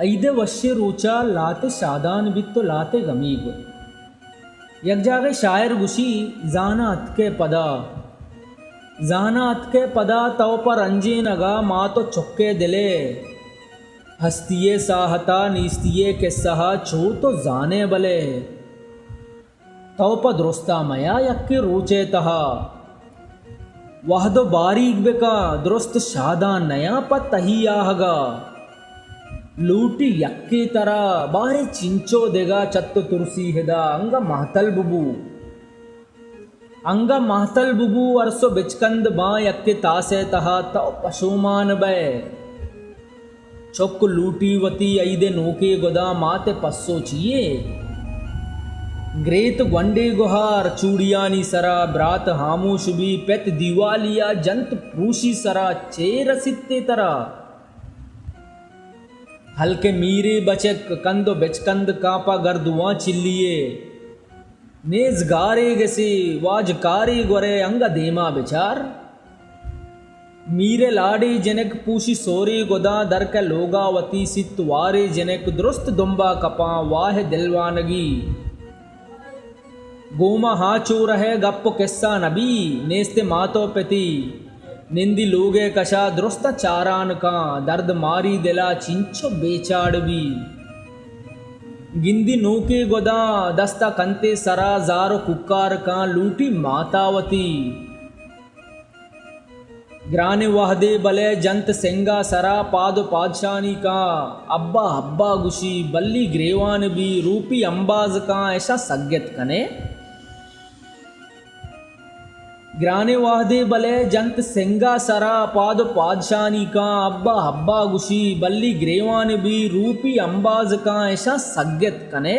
ಐದೆ वश्य रोचा लाते शादान बित्तो लाते गमीग यक जागे शायर गुशी जाना अतके पदा तव पर अंजे नगा माँ तो चुक्के दिले हस्तिये साहता नीस्तिये के सहा छो तो जाने बले तव पर दुरुस्ता मया यक्के रोचे तहा वह दो बारीक बेका दुरुस्त शादा नया पर तही आहगा लूटी यक्की तरह बारे चिंचो देगा चत्तो तुरसी हिदा अंगा महतल बुबू अरसो बिचकंद बाँ यक्के तासे तहा तव पशुमान बे चौक लूटी वती ऐदे नोके गोदा माते पस्सो चिये ग्रेत ग्वंडे गुहार चूड़ियानी सरा ब्रात हामूश भी पेत दिवालिया जंत प्रूशी सरा चेरसित्ते तरा हल्के मीरे बचक कंदो बेचकंद कापा गर्दुआ चिल्लिए नेज गारे गसे वाजकारी गोरे अंग देमा बिचार मीरे लाडे जनक पूशी सोरे गोदा दर के लोगावती सितवारे जनक दुरुस्त दुम्बा कपा वाह दिलवानगी गोमा हाचो रहे गप्प किस्सा नबी नेस्ते मातो पेती निंदी लोगे कशा दुरुस्त चारान का दर्द मारी दिला चिंचो बेचाड़वी गिंदी नोके गोदा दस्ता कंते सरा जारो कुक्कार का लूटी मातावती ग्राने वाहदे बले जंत सेंगा सरा पाद पादशानी का अब्बा हब्बा गुशी बल्ली ग्रेवान भी रूपी अंबाज का ऐसा सज्ञत कने ग्राने वाहदे बले जंत सेंगा सरा पाद पादशानी का अब्बा हब्बा गुशी बल्ली ग्रेवान भी रूपी अंबाज का ऐसा सज्ञत कने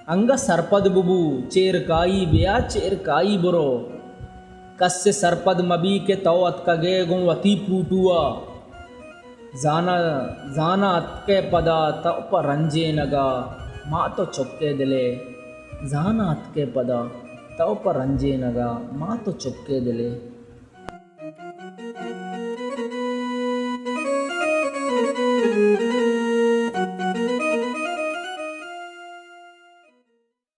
अंग सरपद बुबू चेरकाई बेया चेरकाई बुरो कस्य सरपद मबी के तवत कगे गुवती पूटुआ जाना अतके पदा तव पर रंजे नगा माँ तो चुक्के दिले जाना अतके पदा तव पर रंजे नगा माँ तो चुक्के दिले।